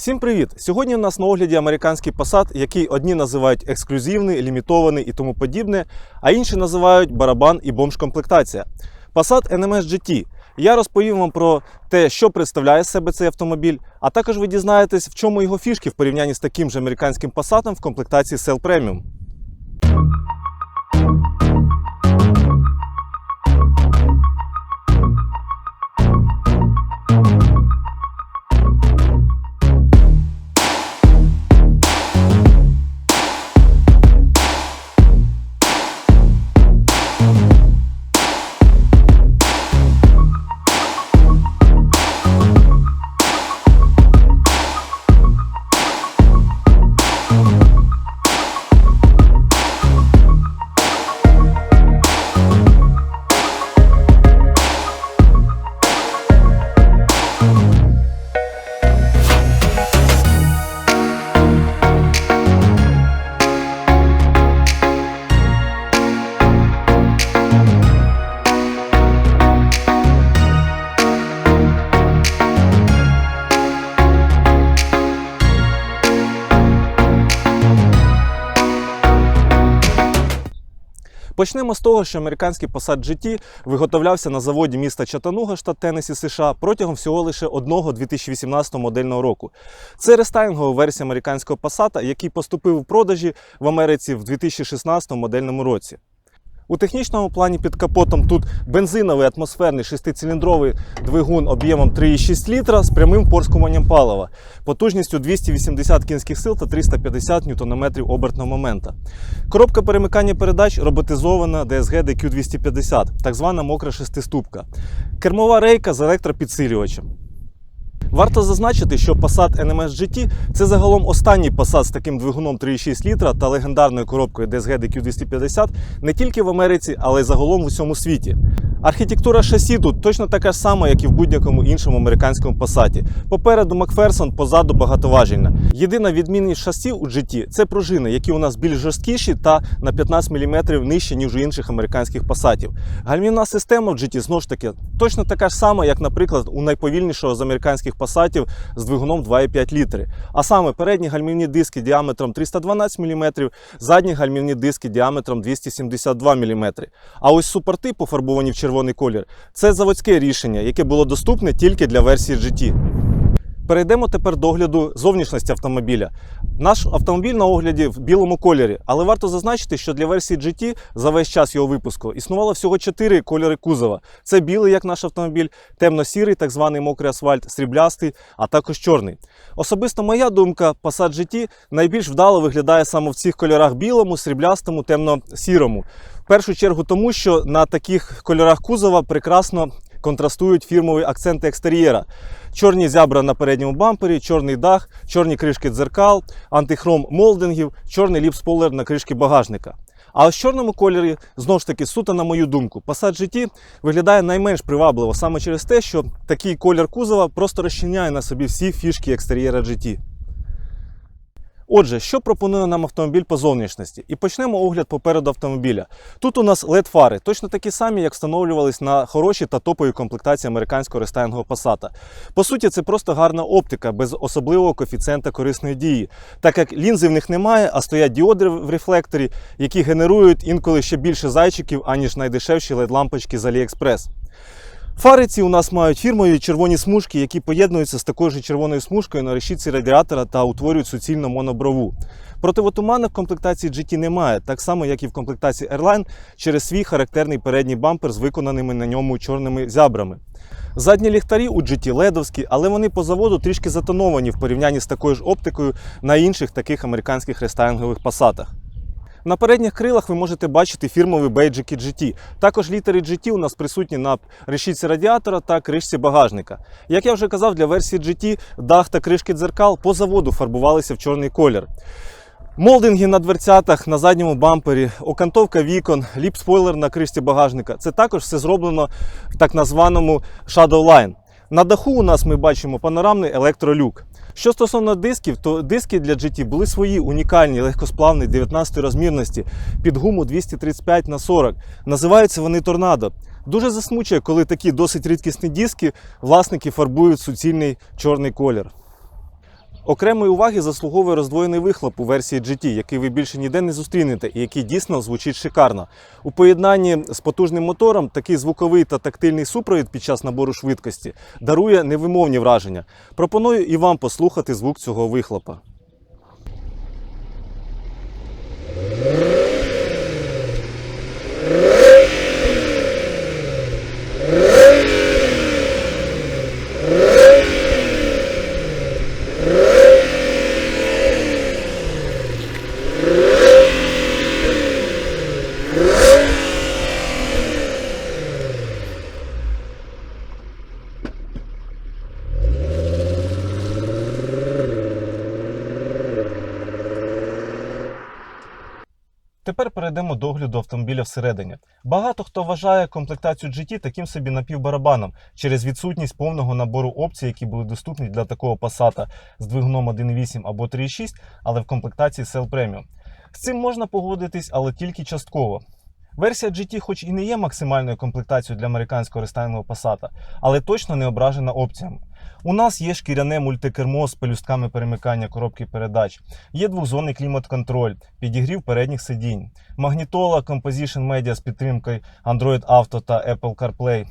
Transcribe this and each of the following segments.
Всім привіт! Сьогодні у нас на огляді американський Passat, який одні називають ексклюзивний, лімітований і тому подібне, а інші називають барабан і бомж-комплектація. Passat NMS GT. Я розповім вам про те, що представляє з себе цей автомобіль, а також ви дізнаєтесь, в чому його фішки в порівнянні з таким же американським Passat в комплектації Cell Premium. Почнемо з того, що американський Passat GT виготовлявся на заводі міста Чаттануга, штат Теннессі, США, протягом всього лише одного 2018 модельного року. Це рестайлінгова версія американського Passat, який поступив у продажі в Америці в 2016 модельному році. У технічному плані під капотом тут бензиновий атмосферний шестициліндровий двигун об'ємом 3,6 літра з прямим впорскуванням палива, потужністю 280 кінських сил та 350 Нм обертного моменту. Коробка перемикання передач роботизована DSG DQ250, так звана мокра шестиступка. Кермова рейка з електропідсилювачем. Варто зазначити, що Passat NMS GT – це загалом останній Passat з таким двигуном 3,6 літра та легендарною коробкою DSG DQ250 не тільки в Америці, але й загалом в усьому світі. Архітектура шасі тут точно така ж сама, як і в будь-якому іншому американському Passat. Попереду Макферсон, позаду багатоважільна. Єдина відмінність шасі у GT – це пружини, які у нас більш жорсткіші та на 15 мм нижчі, ніж у інших американських Passatів. Гальмівна система в GT, знову ж таки, точно така ж сама, як, наприклад, у найповільнішого з американських Passatів з двигуном 2,5 літри. А саме передні гальмівні диски діаметром 312 мм, задні гальмівні диски діаметром 272 мм. А ось супорти, пофарбовані в червоний колір, це заводське рішення, яке було доступне тільки для версії GT. Перейдемо тепер до огляду зовнішності автомобіля. Наш автомобіль на огляді в білому кольорі, але варто зазначити, що для версії GT за весь час його випуску існувало всього 4 кольори кузова. Це білий, як наш автомобіль, темно-сірий, так званий мокрий асфальт, сріблястий, а також чорний. Особисто моя думка, Passat GT найбільш вдало виглядає саме в цих кольорах: білому, сріблястому, темно-сірому. В першу чергу тому, що на таких кольорах кузова прекрасно контрастують фірмові акценти екстер'єра. Чорні зябра на передньому бампері, чорний дах, чорні кришки дзеркал, антихром молдингів, чорний ліп-спойлер на кришки багажника. А ось в чорному кольорі, знову ж таки, суто на мою думку, Passat GT виглядає найменш привабливо саме через те, що такий колір кузова просто розчиняє на собі всі фішки екстер'єра GT. Отже, що пропонує нам автомобіль по зовнішності? І почнемо огляд попереду автомобіля. Тут у нас LED-фари, точно такі самі, як встановлювались на хороші та топові комплектації американського рестайлінгового Passat. По суті, це просто гарна оптика, без особливого коефіцієнта корисної дії, так як лінзи в них немає, а стоять діоди в рефлекторі, які генерують інколи ще більше зайчиків, аніж найдешевші LED-лампочки з AliExpress. Фари ці у нас мають фірмові червоні смужки, які поєднуються з такою ж червоною смужкою на решітці радіатора та утворюють суцільну моноброву. Противотуманок в комплектації GT немає, так само як і в комплектації Airline, через свій характерний передній бампер з виконаними на ньому чорними зябрами. Задні ліхтарі у GT ледовські, але вони по заводу трішки затоновані в порівнянні з такою ж оптикою на інших таких американських рестайлінгових Passatах. На передніх крилах ви можете бачити фірмові бейджики GT. Також літери GT у нас присутні на решітці радіатора та кришці багажника. Як я вже казав, для версії GT дах та кришки дзеркал по заводу фарбувалися в чорний колір. Молдинги на дверцятах, на задньому бампері, окантовка вікон, ліп-спойлер на кришці багажника – це також все зроблено в так названому Shadow Line. На даху у нас ми бачимо панорамний електролюк. Що стосовно дисків, то диски для GT були свої, унікальні, легкосплавні, 19 розмірності, під гуму 235/40. Називаються вони Торнадо. Дуже засмучує, коли такі досить рідкісні диски власники фарбують суцільний чорний колір. Окремої уваги заслуговує роздвоєний вихлоп у версії GT, який ви більше ніде не зустрінете і який дійсно звучить шикарно. У поєднанні з потужним мотором такий звуковий та тактильний супровід під час набору швидкості дарує невимовні враження. Пропоную і вам послухати звук цього вихлопа. Тепер перейдемо до огляду автомобіля всередині. Багато хто вважає комплектацію GT таким собі напівбарабаном через відсутність повного набору опцій, які були доступні для такого Passat з двигуном 1.8 або 3.6, але в комплектації Cell Premium. З цим можна погодитись, але тільки частково. Версія GT хоч і не є максимальною комплектацією для американського рестайлінгового Passat, але точно не ображена опціями. У нас є шкіряне мультикермо з пелюстками перемикання коробки передач, є двохзонний клімат-контроль, підігрів передніх сидінь, магнітола Composition Media з підтримкою Android Auto та Apple CarPlay,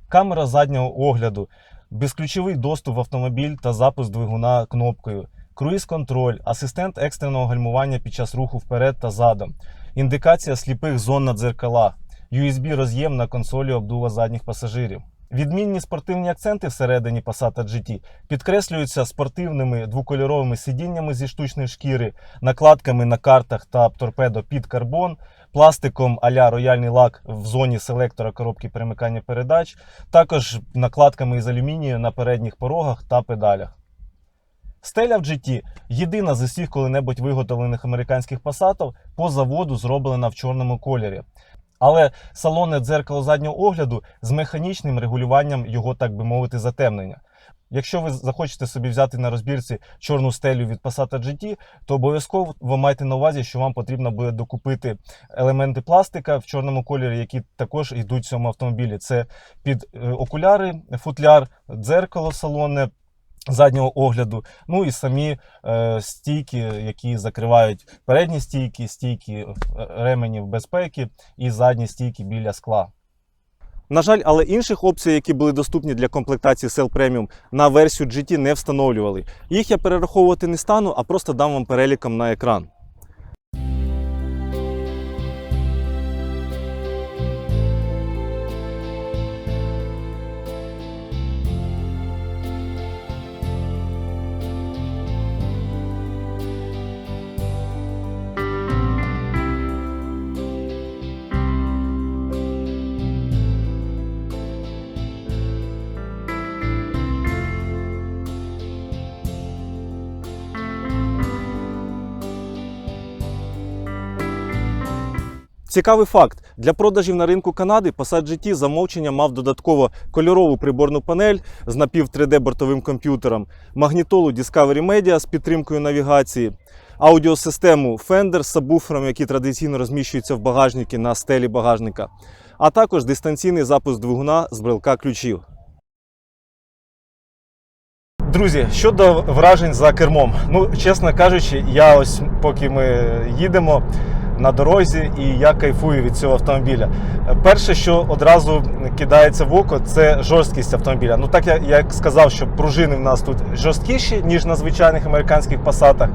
камера заднього огляду, безключовий доступ в автомобіль та запуск двигуна кнопкою, круїз-контроль, асистент екстреного гальмування під час руху вперед та задом, індикація сліпих зон на дзеркала, USB-роз'єм на консолі обдува задніх пасажирів. Відмінні спортивні акценти всередині Passat GT підкреслюються спортивними двокольоровими сидіннями зі штучної шкіри, накладками на картах та торпедо під карбон, пластиком а-ля рояльний лак в зоні селектора коробки перемикання передач, також накладками із алюмінію на передніх порогах та педалях. Стеля в GT єдина з усіх коли-небудь виготовлених американських Passat по заводу зроблена в чорному кольорі. Але салонне дзеркало заднього огляду з механічним регулюванням його, так би мовити, затемнення. Якщо ви захочете собі взяти на розбірці чорну стелю від Passat GT, то обов'язково ви маєте на увазі, що вам потрібно буде докупити елементи пластика в чорному кольорі, які також йдуть в цьому автомобілі. Це під окуляри, футляр, дзеркало салонне заднього огляду, ну і самі стійки, які закривають передні стійки, стійки ременів безпеки і задні стійки біля скла. На жаль, але інших опцій, які були доступні для комплектації Cell Premium, на версію GT не встановлювали. Їх я перераховувати не стану, а просто дам вам переліком на екран. Цікавий факт. Для продажів на ринку Канади Passat GT замовчення мав додатково кольорову приборну панель з напів 3D бортовим комп'ютером, магнітолу Discovery Media з підтримкою навігації, аудіосистему Fender з сабвуфером, які традиційно розміщуються в багажнику на стелі багажника, а також дистанційний запуск двигуна з брелка ключів. Друзі, щодо вражень за кермом. Чесно кажучи, я ось поки ми їдемо на дорозі і я кайфую від цього автомобіля. Перше, що одразу кидається в око, це жорсткість автомобіля. Так я як сказав, що пружини в нас тут жорсткіші, ніж на звичайних американських Passatах.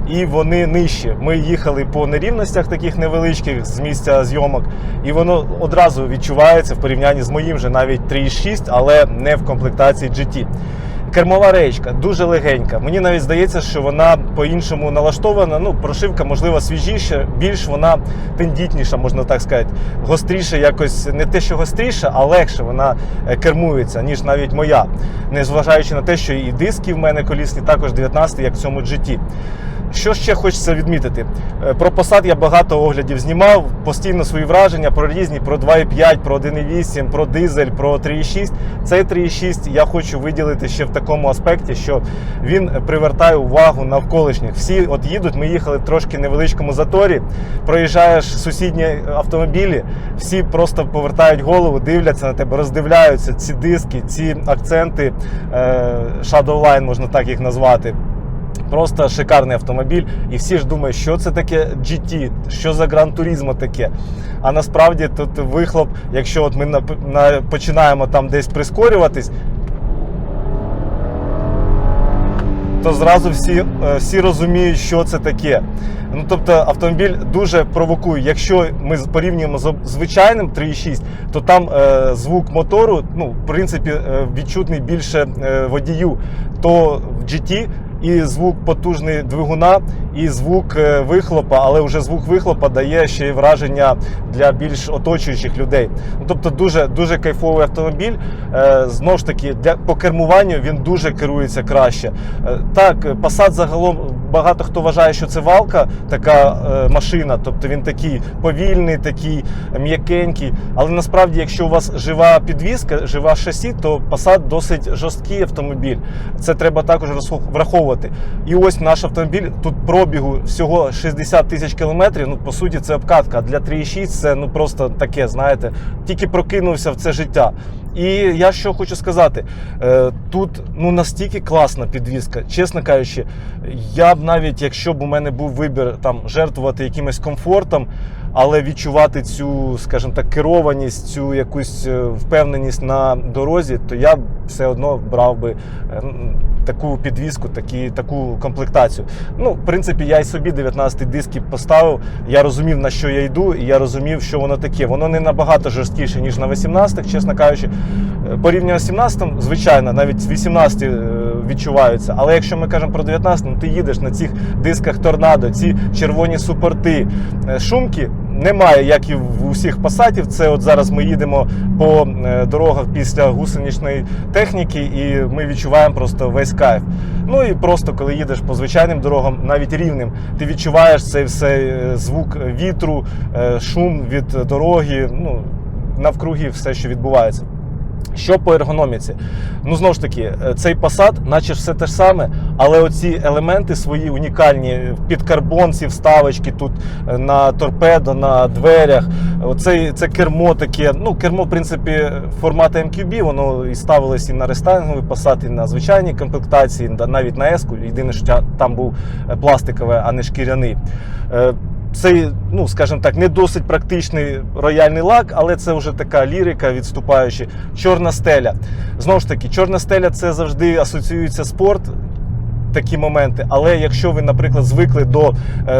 І вони нижчі. Ми їхали по нерівностях таких невеличких з місця зйомок, і воно одразу відчувається в порівнянні з моїм же навіть 3.6, але не в комплектації GT. Кермова рейка дуже легенька. Мені навіть здається, що вона по-іншому налаштована. Прошивка, можливо, свіжіша, більш вона тендітніша, можна так сказати. Гостріше якось, не те, що гостріша, а легше вона кермується, ніж навіть моя. Незважаючи на те, що і диски в мене колісні також 19, як в цьому GT. Що ще хочеться відмітити? Про Passat я багато оглядів знімав, постійно свої враження про різні, про 2.5, про 1.8, про дизель, про 3.6. Цей 3.6 я хочу виділити ще в такому аспекті, що він привертає увагу навколишніх. Всі от їдуть, ми їхали в трошки невеличкому заторі, проїжджаєш сусідні автомобілі, всі просто повертають голову, дивляться на тебе, роздивляються ці диски, ці акценти, Shadowline, можна так їх назвати. Просто шикарний автомобіль, і всі ж думають, що це таке GT, що за Gran Turismo таке. А насправді тут вихлоп, якщо от ми починаємо там десь прискорюватись, то зразу всі розуміють, що це таке. Ну, тобто автомобіль дуже провокує. Якщо ми порівнюємо з звичайним 3.6, то там звук мотору, ну, в принципі, відчутний більше водію, то в GT і звук потужний двигуна, і звук вихлопа, але вже звук вихлопа дає ще й враження для більш оточуючих людей. Ну, тобто дуже кайфовий автомобіль. Знову ж таки, по кермуванню він дуже керується краще. Так, Passat загалом багато хто вважає, що це валка, така машина, тобто він такий повільний, такий м'якенький, але насправді, якщо у вас жива підвізка, жива шасі, то Passat досить жорсткий автомобіль. Це треба також враховувати. І ось наш автомобіль, тут пробігу всього 60 тисяч кілометрів, ну, по суті, це обкатка, а для 3.6 це, ну, просто таке, знаєте, тільки прокинувся в це життя. І я що хочу сказати, тут, ну, настільки класна підвізка, чесно кажучи, я б навіть, якщо б у мене був вибір там жертвувати якимось комфортом, але відчувати цю, скажімо так, керованість, цю якусь впевненість на дорозі, то я б все одно брав би таку підвізку, таку комплектацію. Ну, в принципі, я й собі 19-й диск поставив, я розумів, на що я йду, і я розумів, що воно таке. Воно не набагато жорсткіше, ніж на 18-х, чесно кажучи. Порівняно з 17-м, звичайно, навіть 18-ті відчуваються. Але якщо ми кажемо про 19-м, ти їдеш на цих дисках торнадо, ці червоні супорти, шумки немає, як і в усіх Passatів. Це от зараз ми їдемо по дорогах після гусеничної техніки, і ми відчуваємо просто весь кайф. Ну і просто коли їдеш по звичайним дорогам, навіть рівним, ти відчуваєш цей все звук вітру, шум від дороги, ну, навкруги все, що відбувається. Що по ергономіці? Ну, знову ж таки, цей Passat, наче все те ж саме, але оці елементи свої унікальні, під карбон, ці вставочки тут на торпедо, на дверях, це кермо таке, ну, кермо, в принципі, формату MQB, воно і ставилось і на рестайлінговий Passat, і на звичайній комплектації, навіть на S-ку, єдине, що там був пластиковий, а не шкіряний. Цей, ну, скажімо так, не досить практичний рояльний лак, але це вже така лірика відступаюча. Чорна стеля. Знову ж таки, чорна стеля – це завжди асоціюється спорт, такі моменти. Але якщо ви, наприклад, звикли до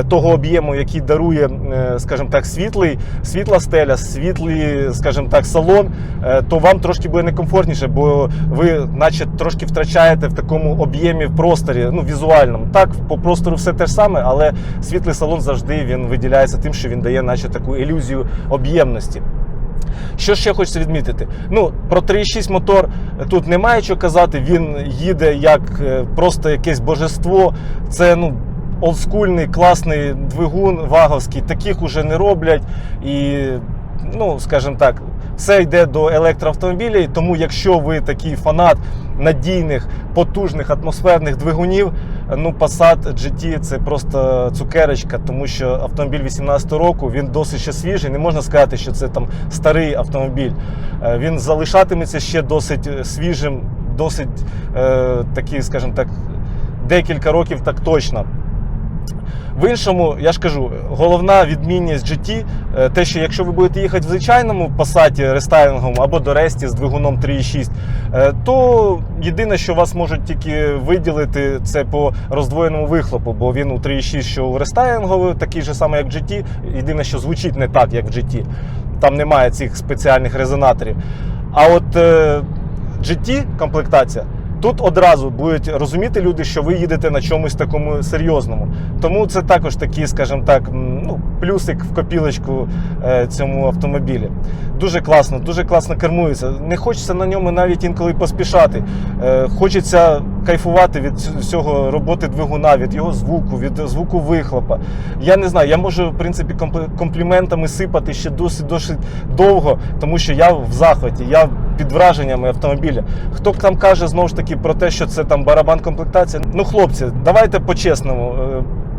того об'єму, який дарує, скажімо так, світла стеля, світлий, скажімо так, салон, то вам трошки буде некомфортніше, бо ви наче трошки втрачаєте в такому об'ємі в просторі, ну, візуальному. Так, по простору все те ж саме, але світлий салон завжди він виділяється тим, що він дає наче таку ілюзію об'ємності. Що ще хочеться відмітити? Ну, про 3.6 мотор тут немає що казати, він їде як просто якесь божество. Це, ну, олдскульний, класний двигун ваговський, таких уже не роблять. І, ну, скажімо так, все йде до електроавтомобілів, тому якщо ви такий фанат надійних, потужних, атмосферних двигунів, ну, Passat GT – це просто цукерочка, тому що автомобіль 18-го року, він досить ще свіжий, не можна сказати, що це там старий автомобіль. Він залишатиметься ще досить свіжим, досить такий, скажімо так, декілька років так точно. В іншому, я ж кажу, головна відмінність GT – те, що якщо ви будете їхати в звичайному Passat рестайлінговому або до Ресті з двигуном 3.6, то єдине, що вас можуть тільки виділити, це по роздвоєному вихлопу, бо він у 3.6, що у рестайлінговий, такий же самий, як GT, єдине, що звучить не так, як в GT. Там немає цих спеціальних резонаторів. А от GT-комплектація, тут одразу будуть розуміти люди, що ви їдете на чомусь такому серйозному. Тому це також такий, скажімо так, ну, плюсик в копілочку цьому автомобілі. Дуже класно кермується. Не хочеться на ньому навіть інколи поспішати. Хочеться кайфувати від всього роботи двигуна, від його звуку, від звуку вихлопа. Я не знаю, я можу, в принципі, компліментами сипати ще досить довго, тому що я в захваті, я під враженнями автомобіля. Хто там каже, знову ж таки, про те, що це там барабан комплектація. Ну, хлопці, давайте по-чесному.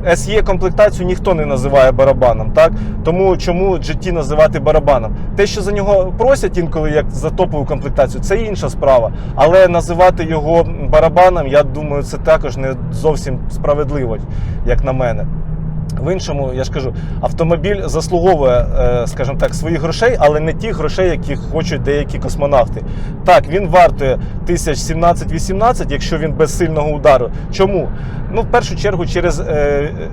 SE комплектацію ніхто не називає барабаном, так? Тому чому GT називати барабаном? Те, що за нього просять інколи як за топову комплектацію, це інша справа. Але називати його барабаном, я думаю, це також не зовсім справедливо, як на мене. В іншому, я ж кажу, автомобіль заслуговує, скажімо так, своїх грошей, але не тих грошей, які хочуть деякі космонавти. Так, він вартує 17-18, якщо він без сильного удару. Чому? Ну, в першу чергу, через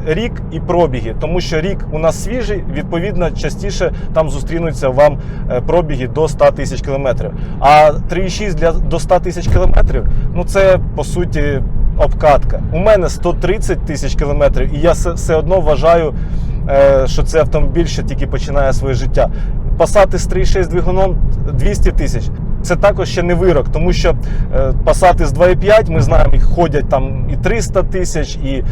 рік і пробіги. Тому що рік у нас свіжий, відповідно, частіше там зустрінуться вам пробіги до 100 тисяч кілометрів. А 3,6 до 100 тисяч кілометрів, ну це, по суті, обкатка. У мене 130 тисяч кілометрів, і я все одно вважаю, що це автомобіль, що тільки починає своє життя. Пасати з 3,6 двигуном 200 тисяч. Це також ще не вирок, тому що пасати з 2,5, ми знаємо, їх ходять там і 300 тисяч, і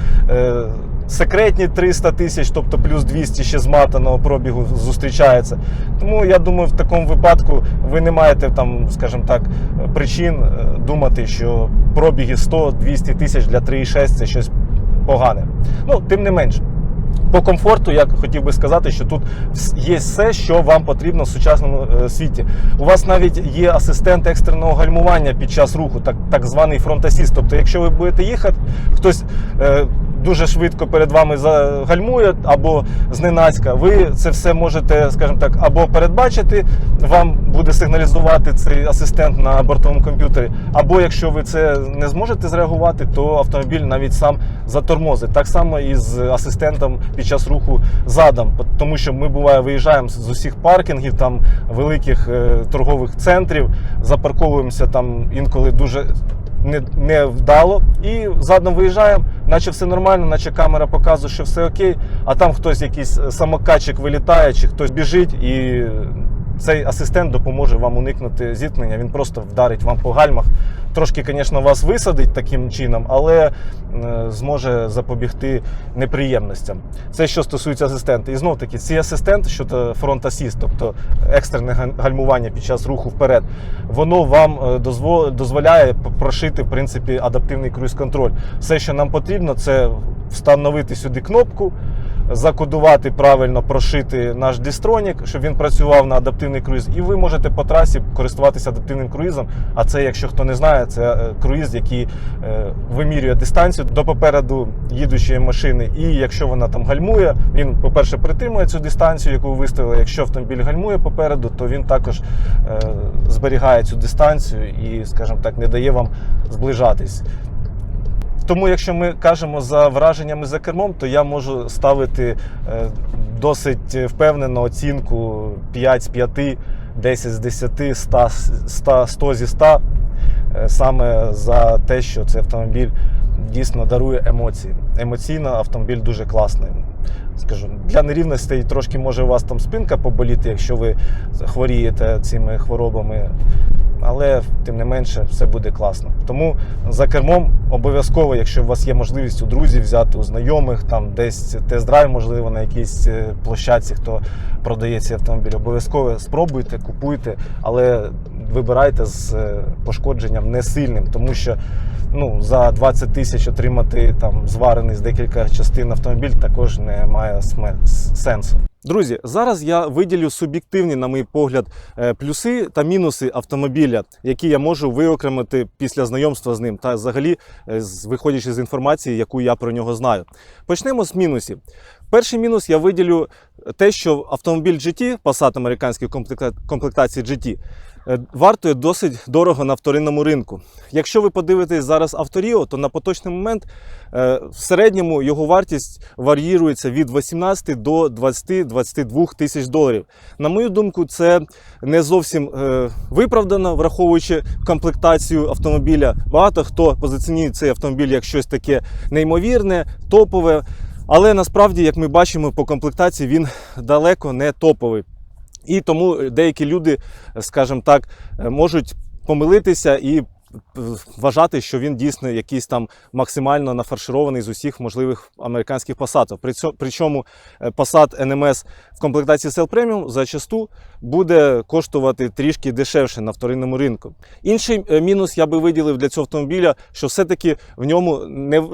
секретні 300 тисяч, тобто плюс 200 ще зматаного пробігу зустрічається. Тому я думаю, в такому випадку ви не маєте там, скажімо так, причин думати, що пробіги 100-200 тисяч для 3,6 це щось погане. Ну, тим не менш. По комфорту я хотів би сказати, що тут є все, що вам потрібно в сучасному світі. У вас навіть є асистент екстреного гальмування під час руху, так званий фронт-асіст. Тобто, якщо ви будете їхати, хтось дуже швидко перед вами загальмує або зненацька, ви це все можете, скажімо так, або передбачити, вам буде сигналізувати цей асистент на бортовому комп'ютері, або якщо ви це не зможете зреагувати, то автомобіль навіть сам затормозить. Так само і з асистентом під час руху задом, тому що ми, буває, виїжджаємо з усіх паркінгів, там великих торгових центрів, запарковуємося там інколи дуже невдало і задом виїжджаємо, наче все нормально, наче камера показує, що все окей, а там хтось, якийсь самокатчик вилітає, чи хтось біжить, і цей асистент допоможе вам уникнути зіткнення, він просто вдарить вам по гальмах. Трошки, звісно, вас висадить таким чином, але зможе запобігти неприємностям. Це що стосується асистента. І знов-таки, цей асистент, що це фронт-асіст, тобто екстрене гальмування під час руху вперед, воно вам дозволяє прошити, в принципі, адаптивний круїз-контроль. Все, що нам потрібно, це встановити сюди кнопку, закодувати правильно, прошити наш дістронік, щоб він працював на адаптивний круїз, і ви можете по трасі користуватися адаптивним круїзом. А це, якщо хто не знає, це круїз, який вимірює дистанцію до попереду їдучої машини, і якщо вона там гальмує, він, по-перше, притримує цю дистанцію, яку ви виставили. Якщо автомобіль гальмує попереду, то він також зберігає цю дистанцію і, скажімо так, не дає вам зближатись. Тому, якщо ми кажемо за враженнями за кермом, то я можу ставити досить впевнено оцінку 5 з 5, 10 з 10, 100 зі 100, саме за те, що цей автомобіль дійсно дарує емоції. Емоційно автомобіль дуже класний. Скажу, для нерівностей трошки може у вас там спинка поболіти, якщо ви хворієте цими хворобами, але тим не менше все буде класно. Тому за кермом обов'язково, якщо у вас є можливість у друзів взяти, у знайомих, там десь тест-драйв, можливо, на якійсь площадці, хто продає ці автомобілі, обов'язково спробуйте, купуйте, але вибирайте з пошкодженням не сильним, тому що за 20 тисяч отримати там зварений з декілька частин автомобіль також не має сенсу. Друзі, зараз я виділю суб'єктивні, на мій погляд, плюси та мінуси автомобіля, які я можу виокремити після знайомства з ним та взагалі виходячи з інформації, яку я про нього знаю. Почнемо з мінусів. Перший мінус я виділю те, що автомобіль GT, Passat американської комплектації GT, вартує досить дорого на вторинному ринку. Якщо ви подивитесь зараз Авторіо, то на поточний момент в середньому його вартість варіюється від 18 до 20-22 тисяч доларів. На мою думку, це не зовсім виправдано, враховуючи комплектацію автомобіля. Багато хто позиціонує цей автомобіль як щось таке неймовірне, топове, але насправді, як ми бачимо по комплектації, він далеко не топовий. І тому деякі люди, скажімо так, можуть помилитися і вважати, що він дійсно якийсь там максимально нафарширований з усіх можливих американських Passat. Причому Passat NMS в комплектації Cell Premium зачасту буде коштувати трішки дешевше на вторинному ринку. Інший мінус я би виділив для цього автомобіля, що все-таки в ньому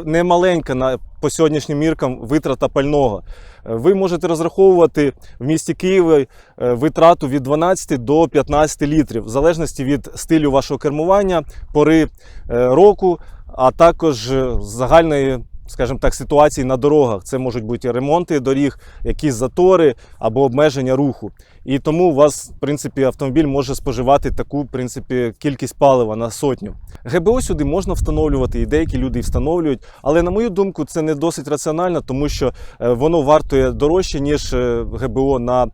не маленька по сьогоднішнім міркам витрата пального. Ви можете розраховувати в місті Києві витрату від 12 до 15 літрів, в залежності від стилю вашого кермування, пори року, а також загальної, скажімо так, ситуації на дорогах. Це можуть бути ремонти доріг, якісь затори або обмеження руху. І тому у вас, в принципі, автомобіль може споживати таку, в принципі, кількість палива на сотню. ГБО сюди можна встановлювати, і деякі люди встановлюють, але, на мою думку, це не досить раціонально, тому що воно вартує дорожче, ніж ГБО на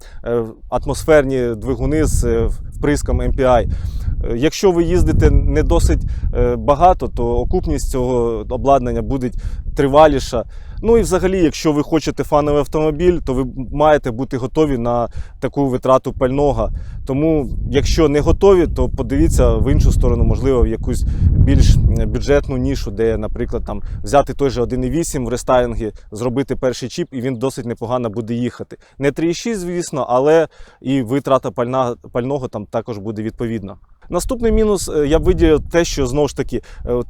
атмосферні двигуни з вприском MPI. Якщо ви їздите не досить багато, то окупність цього обладнання буде триваліша. Ну і взагалі, якщо ви хочете фановий автомобіль, то ви маєте бути готові на таку витрату пального. Тому, якщо не готові, то подивіться в іншу сторону, можливо, в якусь більш бюджетну нішу, де, наприклад, там взяти той же 1.8 в рестайлінгі, зробити перший чіп, і він досить непогано буде їхати. Не 3.6, звісно, але і витрата пального там також буде відповідна. Наступний мінус я б виділив те, що, знову ж таки,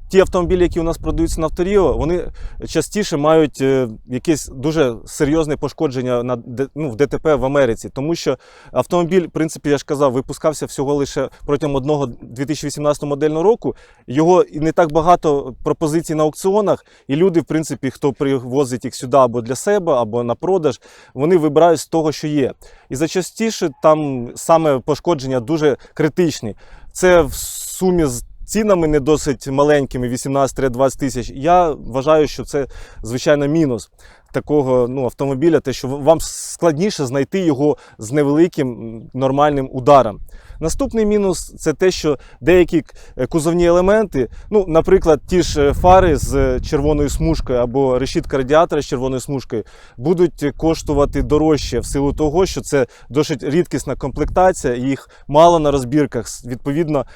ті автомобілі, які у нас продаються на Авторіо, вони частіше мають якесь дуже серйозне пошкодження в ДТП в Америці. Тому що автомобіль, в принципі, я ж казав, випускався всього лише протягом одного 2018 модельного року. Його і не так багато пропозицій на аукціонах, і люди, в принципі, хто привозить їх сюди або для себе, або на продаж, вони вибирають з того, що є. І зачастіше там саме пошкодження дуже критичні. Це в сумі з цінами не досить маленькими, 18-20 тисяч. Я вважаю, що це, звичайно, мінус такого автомобіля, те, що вам складніше знайти його з невеликим нормальним ударом. Наступний мінус – це те, що деякі кузовні елементи, наприклад, ті ж фари з червоною смужкою або решітка радіатора з червоною смужкою, будуть коштувати дорожче в силу того, що це досить рідкісна комплектація, їх мало на розбірках. Відповідно,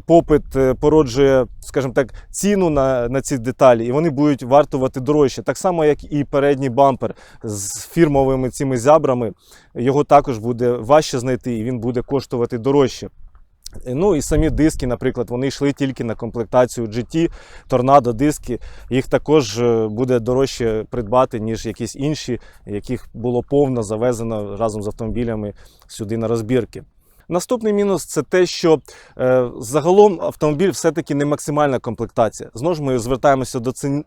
попит породжує, скажімо так, ціну на ці деталі, і вони будуть вартувати дорожче. Так само, як і передній бампер з фірмовими цими зябрами, його також буде важче знайти, і він буде коштувати дорожче. Ну і самі диски, наприклад, вони йшли тільки на комплектацію GT, Tornado диски. Їх також буде дорожче придбати, ніж якісь інші, яких було повно завезено разом з автомобілями сюди на розбірки. Наступний мінус – це те, що загалом автомобіль все-таки не максимальна комплектація. Знову ж ми звертаємося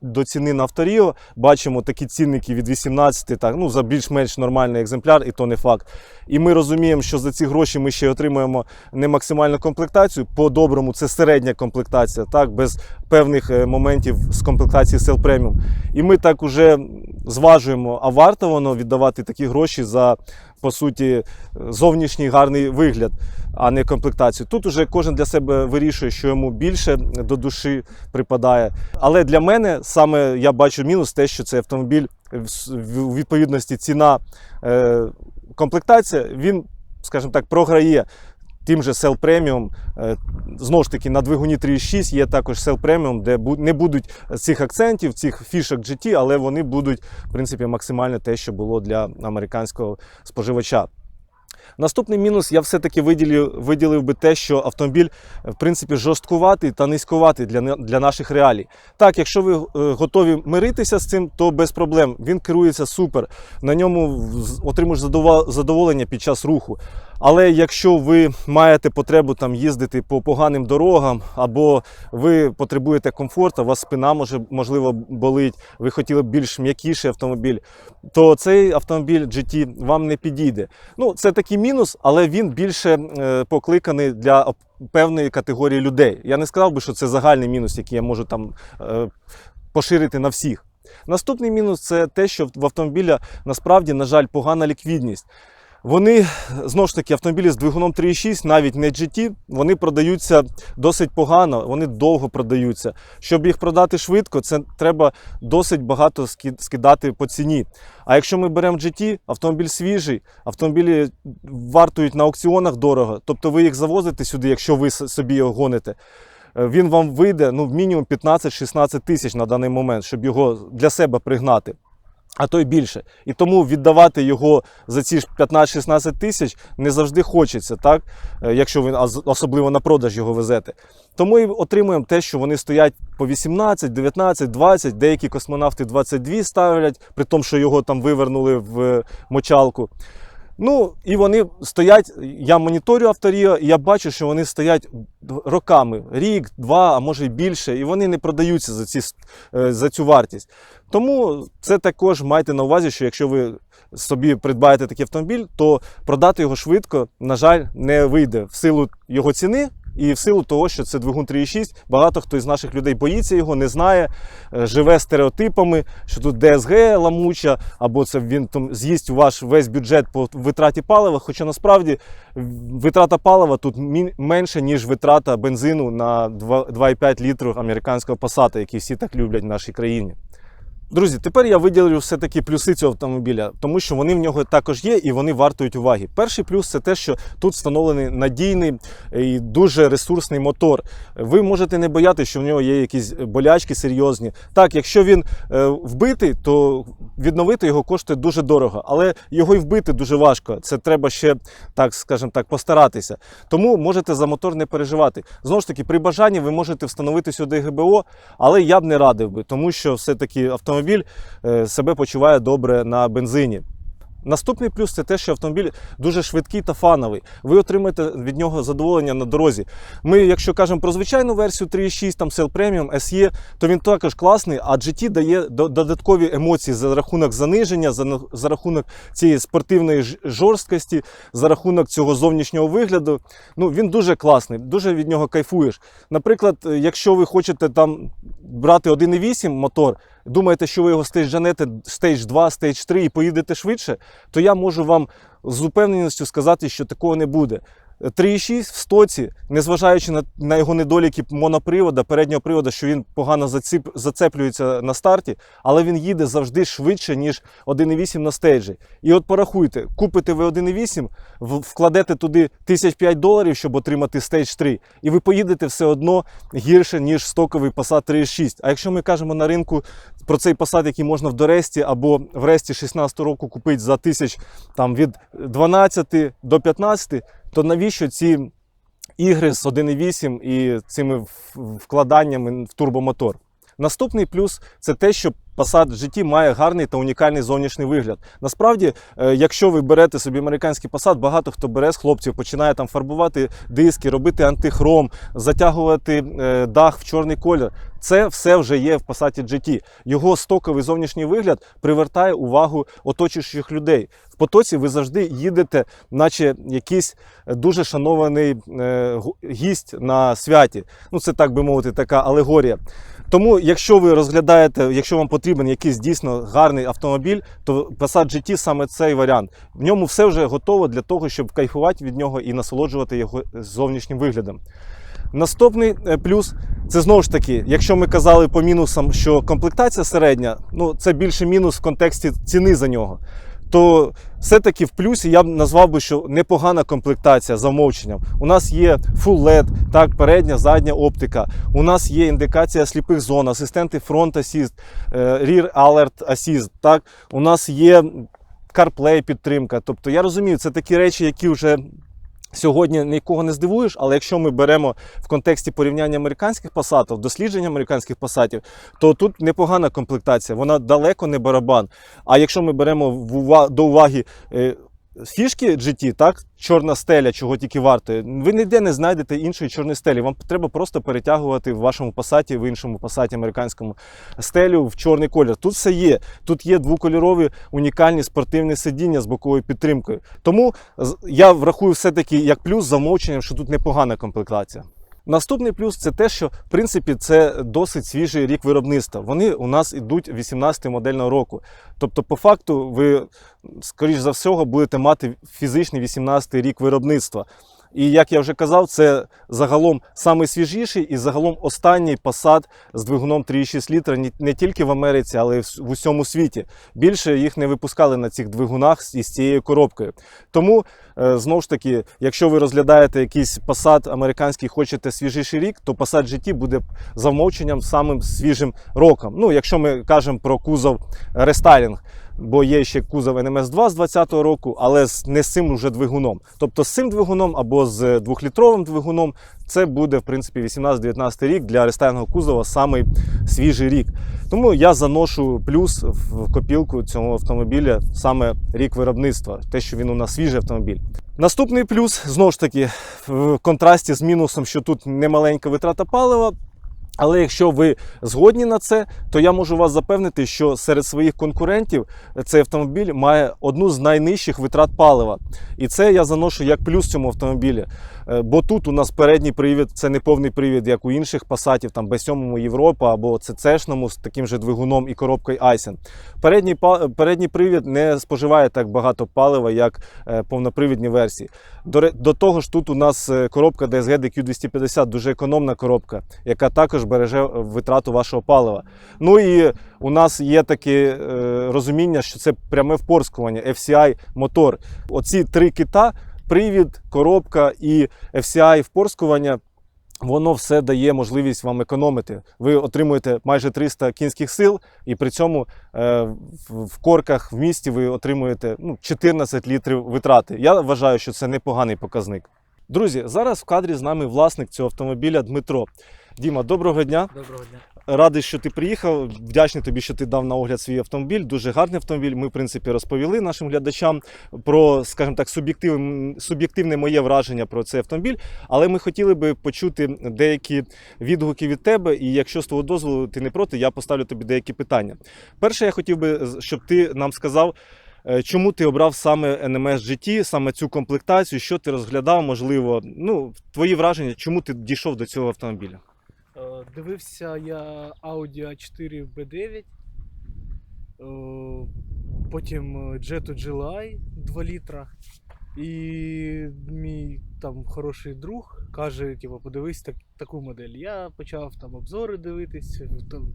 до ціни на Авторіо, бачимо такі цінники від 18, за більш-менш нормальний екземпляр, і то не факт. І ми розуміємо, що за ці гроші ми ще отримуємо не максимальну комплектацію, по-доброму це середня комплектація, без певних моментів з комплектації Cell Premium. І ми так уже зважуємо, а варто воно віддавати такі гроші за, по суті, зовнішній гарний вигляд, а не комплектацію. Тут уже кожен для себе вирішує, що йому більше до душі припадає. Але для мене саме я бачу мінус те, що цей автомобіль, у відповідності ціна, комплектація, він, скажімо так, програє тим же Cell Premium. Знову ж таки, на двигуні 3.6 є також Cell Premium, де не будуть цих акцентів, цих фішок GT, але вони будуть, в принципі, максимально те, що було для американського споживача. Наступний мінус я все-таки виділив би те, що автомобіль, в принципі, жорсткуватий та низькуватий для наших реалій. Так, якщо ви готові миритися з цим, то без проблем. Він керується супер, на ньому отримуєш задоволення під час руху. Але якщо ви маєте потребу їздити по поганим дорогам, або ви потребуєте комфорту, у вас спина можливо болить, ви хотіли б більш м'якіший автомобіль, то цей автомобіль GT вам не підійде. Це такий мінус, але він більше покликаний для певної категорії людей. Я не сказав би, що це загальний мінус, який я можу поширити на всіх. Наступний мінус – це те, що в автомобіля насправді, на жаль, погана ліквідність. Вони, знову ж таки, автомобілі з двигуном 3.6, навіть не GT, вони продаються досить погано, вони довго продаються. Щоб їх продати швидко, це треба досить багато скидати по ціні. А якщо ми беремо GT, автомобіль свіжий, автомобілі вартують на аукціонах дорого, тобто ви їх завозите сюди, якщо ви собі його гоните, він вам вийде мінімум 15-16 тисяч на даний момент, щоб його для себе пригнати. а то й більше. І тому віддавати його за ці ж 15-16 тисяч не завжди хочеться, так? Якщо ви особливо на продаж його везете. Тому і отримуємо те, що вони стоять по 18, 19, 20, деякі космонавти 22 ставлять, при тому, що його там вивернули в мочалку. Ну, і вони стоять, я моніторю Авторіо, і я бачу, що вони стоять роками, рік, два, а може й більше, і вони не продаються за цю вартість. Тому це також майте на увазі, що якщо ви собі придбаєте такий автомобіль, то продати його швидко, на жаль, не вийде в силу його ціни. І в силу того, що це двигун 3.6, багато хто із наших людей боїться його, не знає, живе стереотипами, що тут ДСГ ламуча, або це він там з'їсть ваш весь бюджет по витраті палива, хоча насправді витрата палива тут менше, ніж витрата бензину на 2,5 літру американського Passat, який всі так люблять в нашій країні. Друзі, тепер я виділю все-таки плюси цього автомобіля, тому що вони в нього також є і вони вартують уваги. Перший плюс – це те, що тут встановлений надійний і дуже ресурсний мотор. Ви можете не боятися, що в нього є якісь болячки серйозні. Так, якщо він вбитий, то відновити його коштує дуже дорого, але його і вбити дуже важко. Це треба ще, так скажімо так, постаратися. Тому можете за мотор не переживати. Знову ж таки, при бажанні ви можете встановити сюди ГБО, але я б не радив би, тому що все-таки автомобіль себе почуває добре на бензині. Наступний плюс – це те, що автомобіль дуже швидкий та фановий. Ви отримаєте від нього задоволення на дорозі. Ми, якщо кажемо про звичайну версію 3.6, там Cell Premium, SE, то він також класний, а GT дає додаткові емоції за рахунок заниження, за рахунок цієї спортивної жорсткості, за рахунок цього зовнішнього вигляду. Ну, він дуже класний, дуже від нього кайфуєш. Наприклад, якщо ви хочете там брати 1.8 мотор, думаєте, що ви його стейджанете стейдж 2, стейдж 3 і поїдете швидше, то я можу вам з упевненістю сказати, що такого не буде. 3.6 в стоці, незважаючи на його недоліки монопривода, переднього привода, що він погано зацеплюється на старті, але він їде завжди швидше, ніж 1.8 на стейджі. І от порахуйте, купите ви 1.8, вкладете туди $1005, щоб отримати стейдж 3, і ви поїдете все одно гірше, ніж стоковий Passat 3.6. А якщо ми кажемо на ринку про цей Passat, який можна в Доресті або в Ресті 16 року купити за тисяч там, від 12 до 15, то навіщо ці ігри з 1.8 і цими вкладаннями в турбомотор? Наступний плюс – це те, що Passat GT має гарний та унікальний зовнішній вигляд. Насправді, якщо ви берете собі американський Passat, багато хто бере з хлопців, починає там фарбувати диски, робити антихром, затягувати дах в чорний колір. Це все вже є в Passat GT. Його стоковий зовнішній вигляд привертає увагу оточуючих людей. В потоці ви завжди їдете, наче якийсь дуже шанований гість на святі. Ну, це, так би мовити, така алегорія. Тому, якщо ви розглядаєте, якщо вам потрібен якийсь дійсно гарний автомобіль, то Passat GT саме цей варіант. В ньому все вже готово для того, щоб кайфувати від нього і насолоджувати його зовнішнім виглядом. Наступний плюс – це знову ж таки, якщо ми казали по мінусам, що комплектація середня, ну це більше мінус в контексті ціни за нього, то все-таки в плюсі я б назвав би, що непогана комплектація за вмовченням. У нас є Full LED, так, передня, задня оптика. У нас є індикація сліпих зон, асистенти Front Assist, Rear Alert Assist, так. У нас є CarPlay підтримка. Тобто я розумію, це такі речі, які вже сьогодні нікого не здивуєш, але якщо ми беремо в контексті порівняння американських Passatів, дослідження американських Passatів, то тут непогана комплектація, вона далеко не барабан. А якщо ми беремо до уваги фішки GT, так, чорна стеля, чого тільки варто, ви ніде не знайдете іншої чорної стелі. Вам треба просто перетягувати в вашому Passat, в іншому Passat американському стелю в чорний колір. Тут все є. Тут є двокольорові унікальні спортивні сидіння з боковою підтримкою. Тому я врахую все-таки як плюс за вмовченням, що тут непогана комплектація. Наступний плюс – це те, що, в принципі, це досить свіжий рік виробництва. Вони у нас йдуть 18 модельного року. Тобто, по факту, ви, скоріш за всього, будете мати фізичний 18 рік виробництва. І, як я вже казав, це загалом найсвіжіший і загалом останній Passat з двигуном 3,6 літра не тільки в Америці, але й в усьому світі. Більше їх не випускали на цих двигунах із цією коробкою. Тому, знову ж таки, якщо ви розглядаєте якийсь Passat американський, хочете свіжіший рік, то Passat GT буде за вмовченням самим свіжим роком. Ну, якщо ми кажемо про кузов рестайлінг. бо є ще кузов НМС-2 з 2020 року, але не з цим вже двигуном. Тобто з цим двигуном або з 2-літровим двигуном це буде, в принципі, 18-19 рік для рестайлінгового кузова самий свіжий рік. Тому я заношу плюс в копілку цього автомобіля саме рік виробництва, те, що він у нас свіжий автомобіль. Наступний плюс, знову ж таки, в контрасті з мінусом, що тут немаленька витрата палива. Але якщо ви згодні на це, то я можу вас запевнити, що серед своїх конкурентів цей автомобіль має одну з найнижчих витрат палива. І це я заношу як плюс цьому автомобілі. Бо тут у нас передній привід, це не повний привід, як у інших Passatів, там B7 Європа або CC-шному з таким же двигуном і коробкою Aisin. Передній привід не споживає так багато палива, як повнопривідні версії. До того ж, тут у нас коробка DSG DQ250, дуже економна коробка, яка також береже витрату вашого палива. Ну і у нас є таке розуміння, що це пряме впорскування, FCI мотор. Оці три кита, привід, коробка і FCI впорскування, воно все дає можливість вам економити. Ви отримуєте майже 300 кінських сил, і при цьому в корках в місті ви отримуєте 14 літрів витрати. Я вважаю, що це непоганий показник. Друзі, зараз в кадрі з нами власник цього автомобіля Дмитро. Діма, доброго дня. Доброго дня. Радий, що ти приїхав. Вдячний тобі, що ти дав на огляд свій автомобіль. Дуже гарний автомобіль. Ми, в принципі, розповіли нашим глядачам про, скажімо так, суб'єктивне моє враження про цей автомобіль. Але ми хотіли би почути деякі відгуки від тебе. І якщо з твого дозволу ти не проти, я поставлю тобі деякі питання. Перше, я хотів би, щоб ти нам сказав, чому ти обрав саме NMS GT, саме цю комплектацію, що ти розглядав, можливо, твої враження, чому ти дійшов до цього автомобіля? Дивився я Audi A4 B9, потім Jetta GLI 2 літра. І мій там хороший друг каже, подивись таку модель. Я почав там обзори дивитись,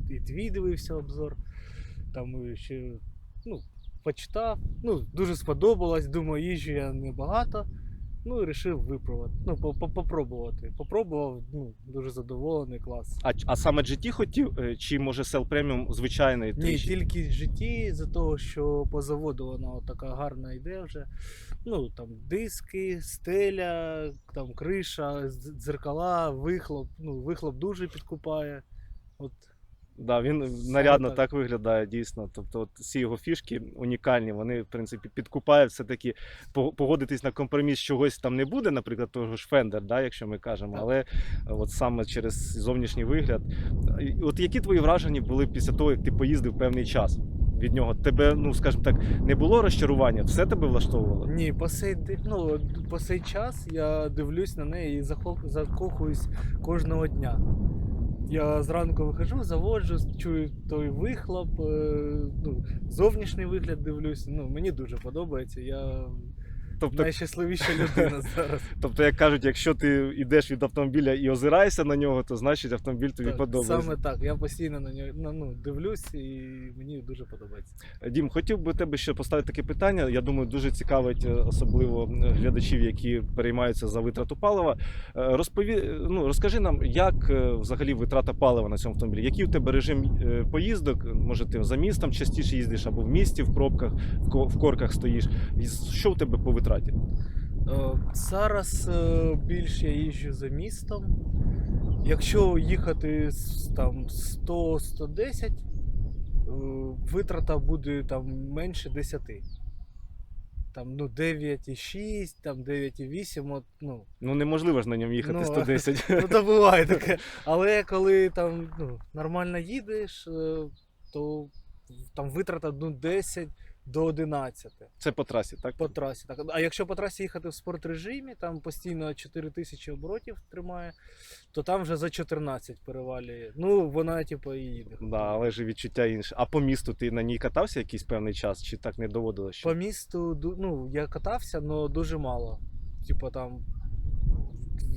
і твій дивився обзор, там ще почитав, дуже сподобалось, думаю, їжджу я небагато. І вирішив попробувати. Попробував, дуже задоволений, клас. А саме GT хотів, чи може Cell Premium звичайний? Ні, тільки GT, за того, що по заводу вона така гарна йде вже. Там диски, стеля, там криша, дзеркала, вихлоп. Вихлоп дуже підкупає. Да, він нарядно так виглядає, дійсно. Тобто всі його фішки унікальні, вони, в принципі, підкупають. Все-таки погодитись на компроміс чогось там не буде, наприклад, того ж Fender, да, якщо ми кажемо, але саме через зовнішній вигляд. Які твої враження були після того, як ти поїздив певний час від нього? Тебе, скажімо так, не було розчарування? Все тебе влаштовувало? Ні, по цей час я дивлюсь на неї і закохуюсь кожного дня. Я зранку виходжу, заводжу, чую той вихлоп, зовнішній вигляд дивлюсь. Мені дуже подобається. Я найщасливіша людина зараз. Тобто, як кажуть, якщо ти йдеш від автомобіля і озираєшся на нього, то значить автомобіль тобі подобається. Саме так. Я постійно на нього дивлюсь і мені дуже подобається. Дім, хотів би тебе ще поставити таке питання. Я думаю, дуже цікавить особливо глядачів, які переймаються за витрату палива. Розкажи нам, як взагалі витрата палива на цьому автомобілі? Який у тебе режим поїздок? Може, ти за містом частіше їздиш або в місті, в пробках, в корках стоїш? Що у тебе по витраті? Зараз більше я їжджу за містом. Якщо їхати там 100-110, витрата буде там менше 10. Там 9,6, там 9,8. Неможливо ж на ньому їхати 110. То буває таке. Але коли там нормально їдеш, то там витрата 10 до 11. Це по трасі, так? По трасі, так. А якщо по трасі їхати в спортрежимі, там постійно 4000 оборотів тримає, то там вже за 14 перевалює. Вона і їде. Да, але ж відчуття інше. А по місту ти на ній катався якийсь певний час, чи так не доводилося? По місту, я катався, але дуже мало. Там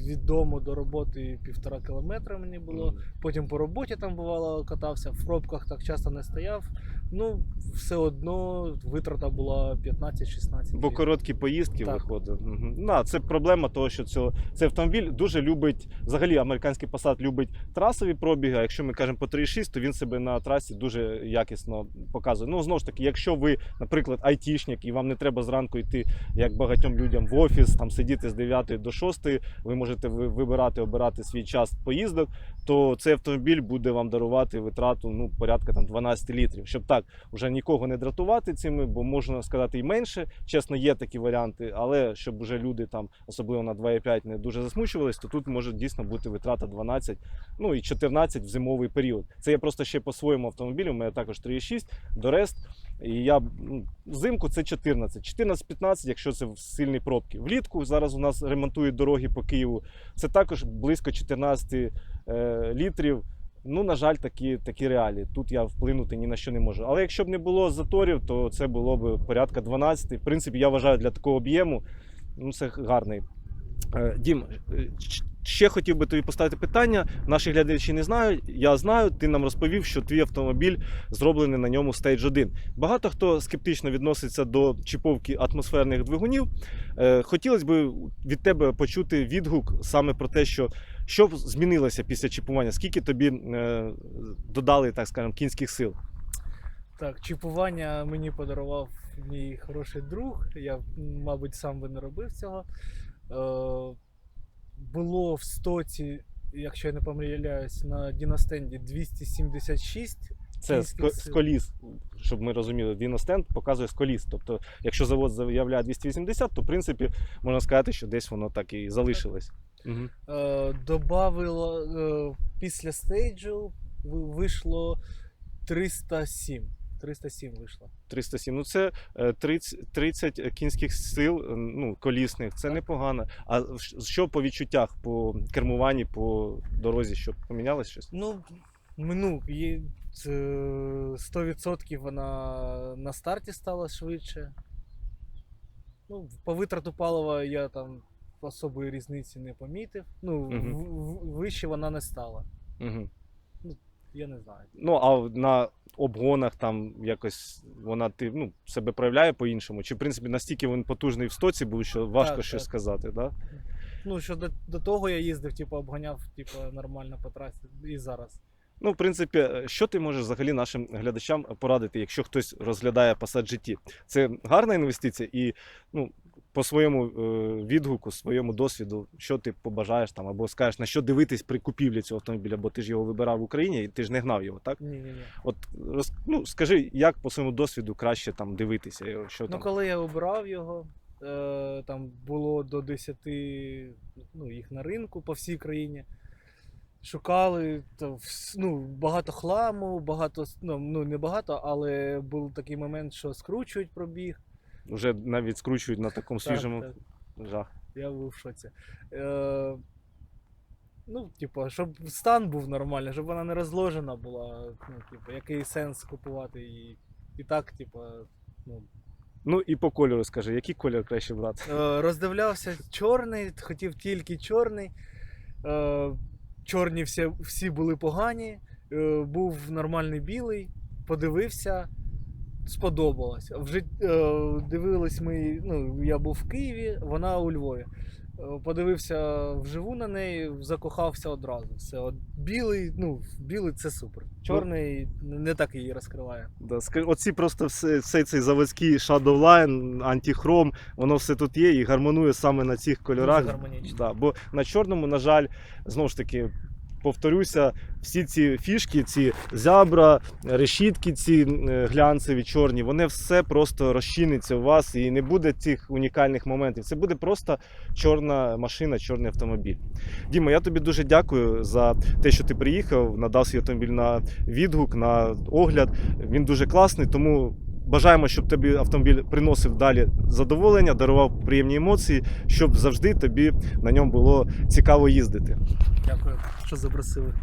від дому до роботи 1,5 кілометра мені було. Потім по роботі там бувало катався, в пробках так часто не стояв. Ну, все одно витрата була 15-16. Бо короткі поїздки Так. виходить. Це проблема того, що цей автомобіль дуже любить, взагалі американський Passat любить трасові пробіги, а якщо ми кажемо по 3,6, то він себе на трасі дуже якісно показує. Ну, знову ж таки, якщо ви, наприклад, айтішник, і вам не треба зранку йти, як багатьом людям, в офіс, там сидіти з 9 до 6, ви можете обирати свій час поїздок, то цей автомобіль буде вам дарувати витрату порядка 12 літрів. Щоб так, вже нікого не дратувати цими, бо можна сказати і менше. Чесно, є такі варіанти, але щоб вже люди там, особливо на 2,5, не дуже засмучувались, то тут може дійсно бути витрата 12, і 14 в зимовий період. Це я просто ще по своєму автомобілю, у мене також 3,6, Дорест, і я взимку це 14. 14-15, якщо це в сильні пробки. Влітку зараз у нас ремонтують дороги по Києву, це також близько 14 літрів. На жаль, такі реалії. Тут я вплинути ні на що не можу. Але якщо б не було заторів, то це було б порядка 12. В принципі, я вважаю, для такого об'єму це гарний. Дім, ще хотів би тобі поставити питання. Наші глядачі не знають, я знаю, ти нам розповів, що твій автомобіль зроблений на ньому Stage 1. Багато хто скептично відноситься до чіповки атмосферних двигунів. Хотілося б від тебе почути відгук саме про те, що змінилося після чіпування, скільки тобі додали, так скажемо, кінських сил? Так, чіпування мені подарував мій хороший друг. Я, мабуть, сам би не робив цього. Було в стоці, якщо я не помиляюсь, на Діностенді 276. Це з коліс, щоб ми розуміли, Діностенд показує з коліс. Тобто, якщо завод заявляє 280, то в принципі можна сказати, що десь воно так і залишилось. Добавило після стейджу вийшло 307. 307 вийшло. 307. Це 30 кінських сил, колісних. Це непогано. А що по відчуттях, по кермуванні, по дорозі, що помінялось щось? 100% вона на старті стала швидше. По витрату палива я там особої різниці не помітив. Вище вона не стала. Я не знаю. А на обгонах там якось вона себе проявляє по-іншому? Чи, в принципі, настільки він потужний в стоці був, що важко щось сказати, так? Що до того я їздив, обганяв нормально по трасі і зараз. В принципі, що ти можеш взагалі нашим глядачам порадити, якщо хтось розглядає Passat GT? Це гарна інвестиція і, по своєму відгуку, своєму досвіду, що ти побажаєш там, або скажеш, на що дивитись при купівлі цього автомобіля, бо ти ж його вибирав в Україні і ти ж не гнав його, так? Ні. От скажи, як по своєму досвіду краще там дивитися? Що там? Коли я обирав його, там було до 10 їх на ринку по всій країні. Шукали, багато хламу, не багато, але був такий момент, що скручують пробіг. Вже навіть скручують на такому свіжому. Жах. Я був в шоці. Щоб стан був нормальний, щоб вона не розложена була. Який сенс купувати і так, І по кольору скажи, який кольор краще брати? Роздивлявся чорний, хотів тільки чорний. Чорні всі були погані, був нормальний білий, подивився, сподобалось. Вже дивились ми, я був в Києві, вона у Львові. Подивився вживу на неї, закохався одразу. Все, білий це супер. Чорний не так її розкриває. Да, оці просто все цей заводський Shadowline, антихром, воно все тут є і гармонує саме на цих кольорах. Дуже гармонічно. Да, бо на чорному, на жаль, знову ж таки, повторюся, всі ці фішки, ці зябра, решітки ці глянцеві, чорні, вони все просто розчиниться у вас і не буде цих унікальних моментів. Це буде просто чорна машина, чорний автомобіль. Діма, я тобі дуже дякую за те, що ти приїхав, надав свій автомобіль на відгук, на огляд. Він дуже класний, тому бажаємо, щоб тобі автомобіль приносив далі задоволення, дарував приємні емоції, щоб завжди тобі на ньому було цікаво їздити. Дякую, що запросили.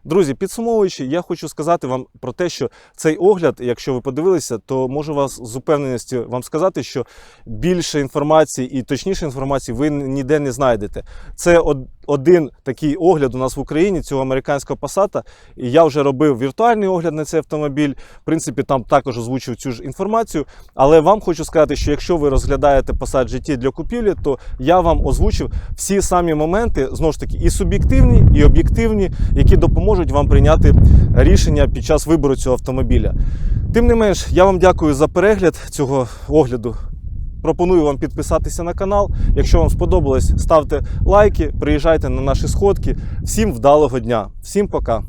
Друзі, підсумовуючи, я хочу сказати вам про те, що цей огляд, якщо ви подивилися, то можу вас з упевненістю вам сказати, що більше інформації і точніше інформації ви ніде не знайдете. Це один такий огляд у нас в Україні цього американського Passat. І я вже робив віртуальний огляд на цей автомобіль. В принципі, там також озвучив цю ж інформацію. Але вам хочу сказати, що якщо ви розглядаєте Passat GT для купівлі, то я вам озвучив всі самі моменти, знову ж таки, і суб'єктивні, і об'єктивні, які допоможуть вам прийняти рішення під час вибору цього автомобіля. Тим не менш, я вам дякую за перегляд цього огляду. Пропоную вам підписатися на канал. Якщо вам сподобалось, ставте лайки, приїжджайте на наші сходки. Всім вдалого дня. Всім пока!